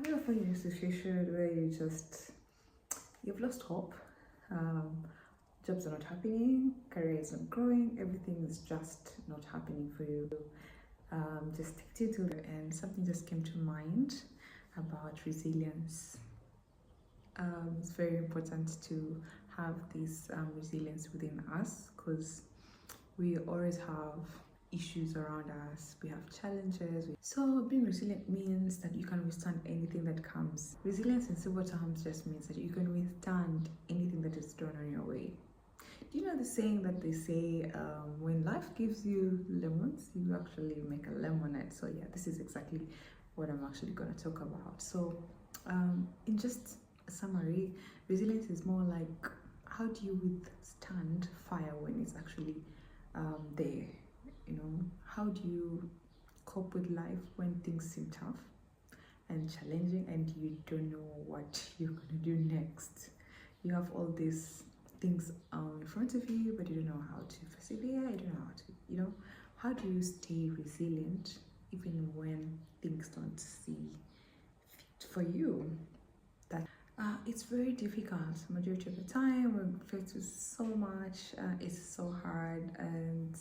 Have you ever found in a situation where you've lost hope? Jobs are not happening, career is not growing, everything is just not happening for you. Just take it to the end. Something just came to mind about resilience. It's very important to have this resilience within us because we always have issues around us, we have challenges. So being resilient means that you can withstand anything that comes. Resilience in simple terms just means that you can withstand anything that is thrown on your way. Do you know the saying that they say when life gives you lemons, you actually make a lemonade? So yeah, this is exactly what I'm actually going to talk about. So in just a summary, resilience is more like how do you withstand fire when it's actually there? You know, how do you cope with life when things seem tough and challenging and you don't know what you're going to do next? You have all these things in front of you, but you don't know how to persevere, you don't know how to, how do you stay resilient even when things don't see fit for you? That it's very difficult. Majority of the time we're faced with so much, it's so hard, and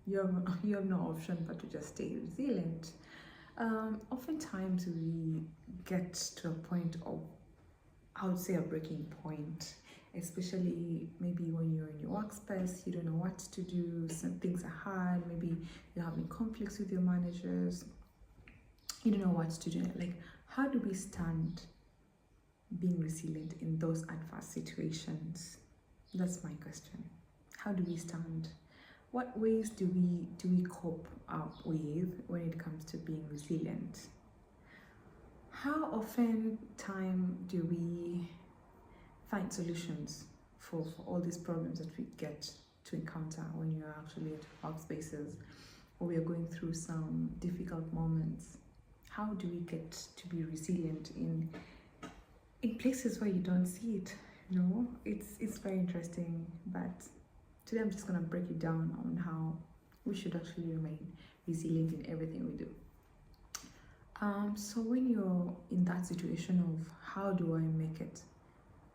you have no option but to just stay resilient. Oftentimes we get to a point of, I would say, a breaking point, especially maybe when you're in your workspace, you don't know what to do, some things are hard, maybe you're having conflicts with your managers, you don't know what to do. Like, how do we stand being resilient in those adverse situations? That's my question. How do we stand? What ways do we cope up with when it comes to being resilient? How often time do we find solutions for all these problems that we get to encounter when you're actually at workspaces or we are going through some difficult moments? How do we get to be resilient in places where you don't see it? It's very interesting, but today I'm just going to break it down on how we should actually remain resilient in everything we do. So when you're in that situation of how do I make it?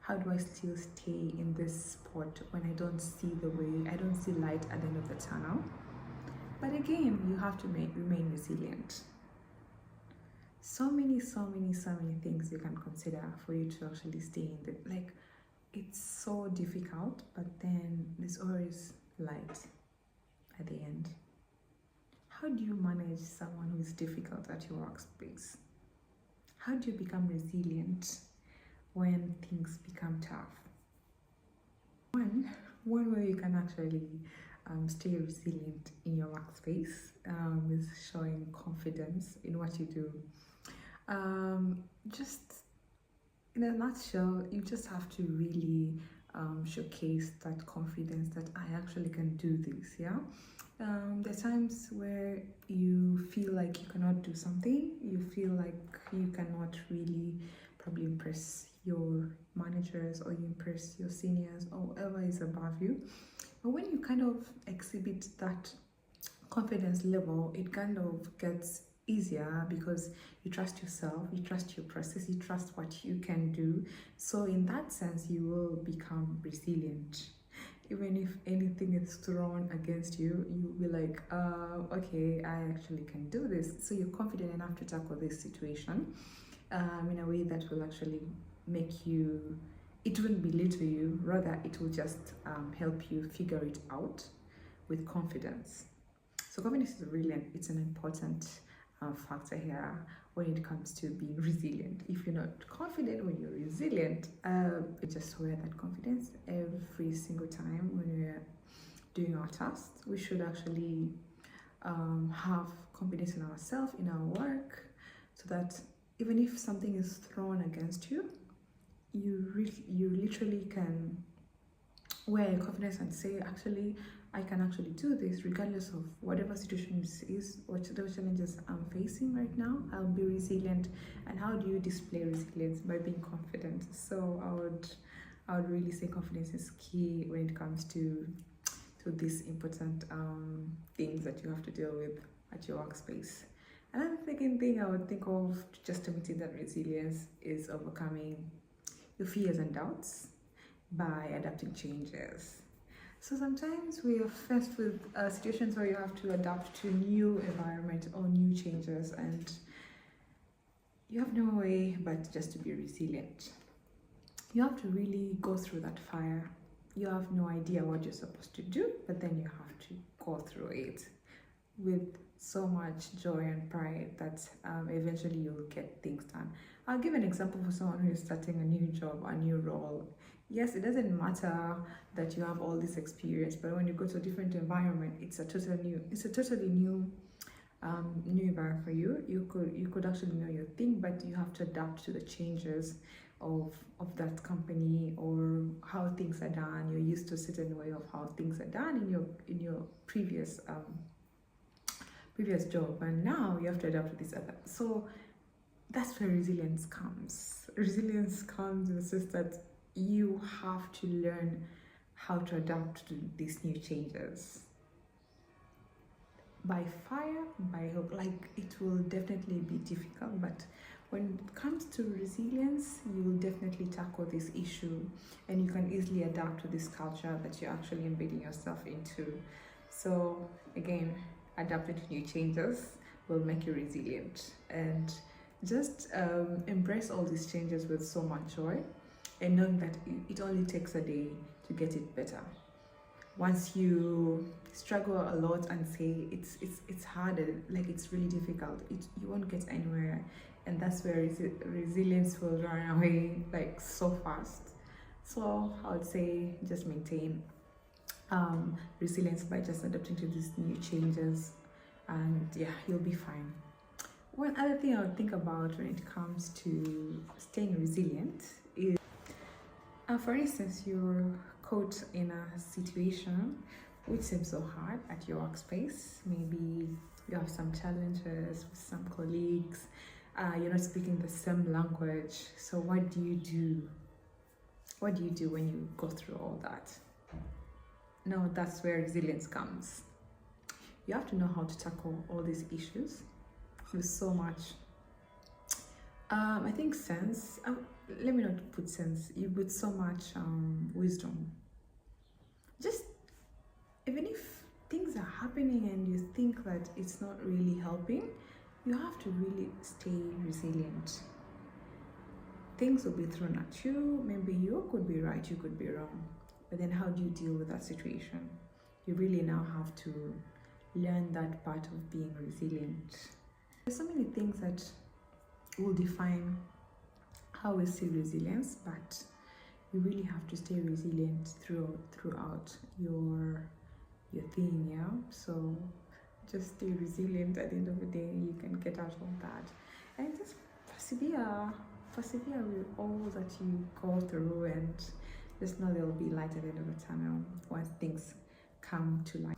How do I still stay in this spot when I don't see the way, I don't see light at the end of the tunnel? But again, you have to remain resilient. So many things you can consider for you to actually stay in the, like, it's so difficult, but then there's always light at the end. How do you manage someone who is difficult at your workspace? How do you become resilient when things become tough? One way you can actually stay resilient in your workspace is showing confidence in what you do. Just in a nutshell, you just have to really showcase that confidence that I actually can do this. There are times where you feel like you cannot do something, you feel like you cannot really probably impress your managers or you impress your seniors or whoever is above you. But when you kind of exhibit that confidence level, it kind of gets easier because you trust yourself, you trust your process, you trust what you can do. So in that sense, you will become resilient. Even if anything is thrown against you, you'll be like, okay, I actually can do this. So you're confident enough to tackle this situation in a way that will actually make you, it wouldn't belittle you, rather it will just help you figure it out with confidence. So confidence is it's an important factor here when it comes to being resilient. If you're not confident when you're resilient, just wear that confidence every single time when we're doing our tasks. We should actually have confidence in ourselves, in our work, so that even if something is thrown against you, you literally can wear your confidence and say, actually, I can actually do this regardless of whatever situation it is, whatever challenges I'm facing right now. I'll be resilient. And how do you display resilience? By being confident. So I would really say confidence is key when it comes to these important things that you have to deal with at your workspace. Another second thing I would think of just to mitigate that resilience is overcoming your fears and doubts by adapting changes. So sometimes we are faced with situations where you have to adapt to new environment or new changes, and you have no way but just to be resilient. You have to really go through that fire. You have no idea what you're supposed to do, but then you have to go through it with so much joy and pride that eventually you'll get things done. I'll give an example for someone who is starting a new job, a new role. Yes, it doesn't matter that you have all this experience, but when you go to a different environment, it's a totally new new environment for you. You could actually know your thing, but you have to adapt to the changes of that company or how things are done. You're used to a certain way of how things are done in your previous job, and now you have to adapt to this other. So that's where resilience comes. Resilience comes in the sense that you have to learn how to adapt to these new changes. By fire, by hope, like it will definitely be difficult, but when it comes to resilience, you will definitely tackle this issue and you can easily adapt to this culture that you're actually embedding yourself into. So again, adapting to new changes will make you resilient, and just embrace all these changes with so much joy and knowing that it only takes a day to get it better. Once you struggle a lot and say it's harder, like it's really difficult, you won't get anywhere, and that's where resilience will run away like so fast. So I would say just maintain resilience by just adapting to these new changes, and yeah, you'll be fine. One other thing I would think about when it comes to staying resilient is, for instance, you're caught in a situation which seems so hard at your workspace. Maybe you have some challenges with some colleagues, you're not speaking the same language. So what do you do? What do you do when you go through all that? No, that's where resilience comes. You have to know how to tackle all these issues with so much, I think sense. Let me not put sense. You put so much wisdom. Just even if things are happening and you think that it's not really helping, you have to really stay resilient. Things will be thrown at you. Maybe you could be right, you could be wrong. But then how do you deal with that situation? You really now have to learn that part of being resilient. There's so many things that will define how we see resilience, but you really have to stay resilient throughout your thing, yeah? So just stay resilient. At the end of the day, you can get out of that. And just persevere with all that you go through, and just know there will be light at the end of the tunnel once things come to light.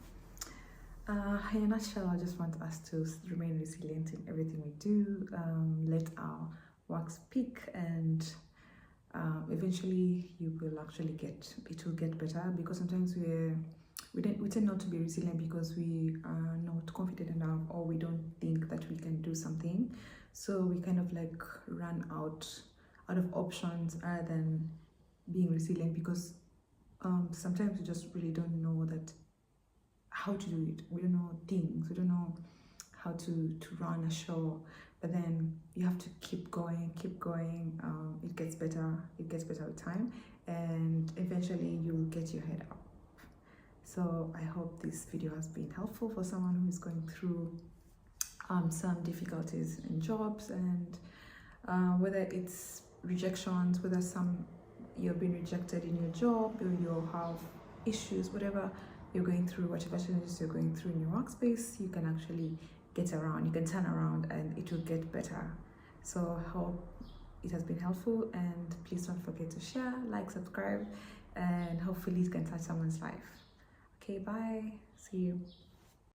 In a nutshell, I just want us to remain resilient in everything we do. Let our work speak, and eventually it will get better, because sometimes we tend not to be resilient because we are not confident enough, or we don't think that we can do something. So we kind of like run out of options rather than being resilient, because sometimes we just really don't know that how to do it. We don't know things. We don't know how to run a show. But then you have to keep going. It gets better with time, and eventually you'll get your head up. So I hope this video has been helpful for someone who is going through some difficulties in jobs, and whether it's rejections, whether you've been rejected in your job, or you have issues, whatever you're going through, whatever challenges you're going through in your workspace, you can actually get around, you can turn around, and it will get better. So I hope it has been helpful, and please don't forget to share, like, subscribe, and hopefully it can touch someone's life. Okay, bye. See you.